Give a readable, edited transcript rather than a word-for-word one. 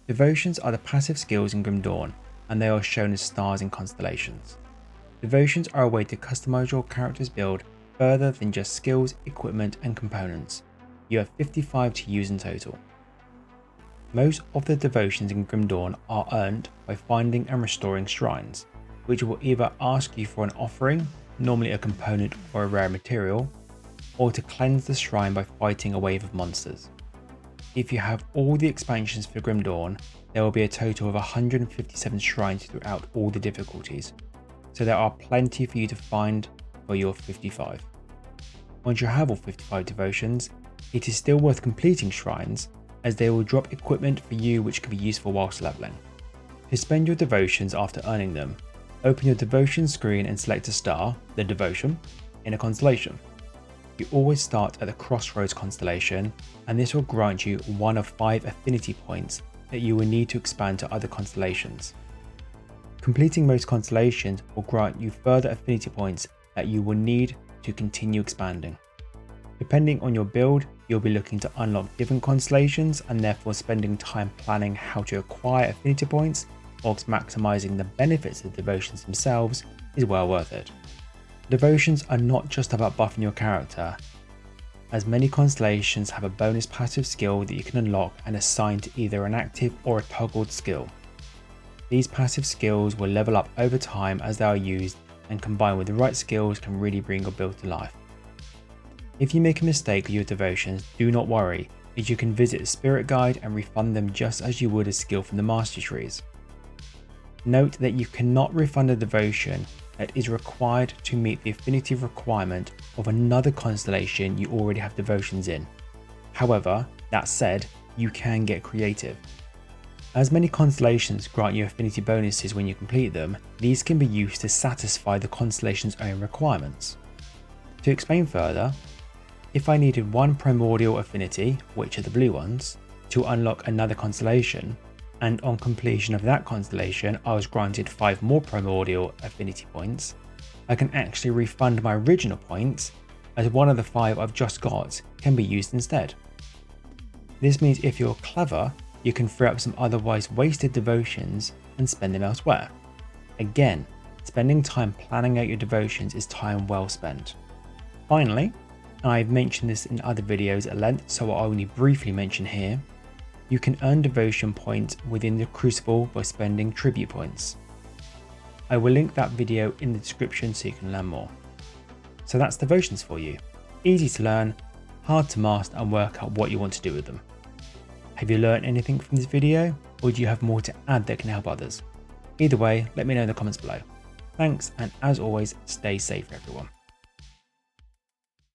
Devotions are the passive skills in Grim Dawn, and they are shown as stars in constellations. Devotions are a way to customize your character's build further than just skills, equipment, and components. You have 55 to use in total. Most of the devotions in Grim Dawn are earned by finding and restoring shrines, which will either ask you for an offering, normally a component or a rare material, or to cleanse the shrine by fighting a wave of monsters. If you have all the expansions for Grim Dawn, there will be a total of 157 shrines throughout all the difficulties, so there are plenty for you to find for your 55. Once you have all 55 devotions, it is still worth completing shrines, as they will drop equipment for you which can be useful whilst leveling. To spend your devotions after earning them, open your devotion screen and select a star, the devotion, in a constellation. You always start at the Crossroads constellation, and this will grant you one of 5 affinity points that you will need to expand to other constellations. Completing most constellations will grant you further affinity points that you will need to continue expanding. Depending on your build, you'll be looking to unlock different constellations and therefore spending time planning how to acquire affinity points whilst maximizing the benefits of the devotions themselves is well worth it. Devotions are not just about buffing your character, as many constellations have a bonus passive skill that you can unlock and assign to either an active or a toggled skill. These passive skills will level up over time as they are used, and combined with the right skills can really bring your build to life. If you make a mistake with your devotions, do not worry, as you can visit the spirit guide and refund them just as you would a skill from the master trees. Note that you cannot refund a devotion that is required to meet the affinity requirement of another constellation you already have devotions in. However, that said, you can get creative. As many constellations grant you affinity bonuses when you complete them, these can be used to satisfy the constellation's own requirements. To explain further, if I needed one primordial affinity, which are the blue ones, to unlock another constellation, and on completion of that constellation I was granted 5 more primordial affinity points, I can actually refund my original points, as one of the 5 I've just got can be used instead. This means if you're clever, you can free up some otherwise wasted devotions and spend them elsewhere. Again, spending time planning out your devotions is time well spent. Finally, and I've mentioned this in other videos at length, so I'll only briefly mention here, you can earn devotion points within the Crucible by spending tribute points. I will link that video in the description so you can learn more. So that's devotions for you. Easy to learn, hard to master and work out what you want to do with them. Have you learned anything from this video, or do you have more to add that can help others? Either way, let me know in the comments below. Thanks, and as always, stay safe everyone.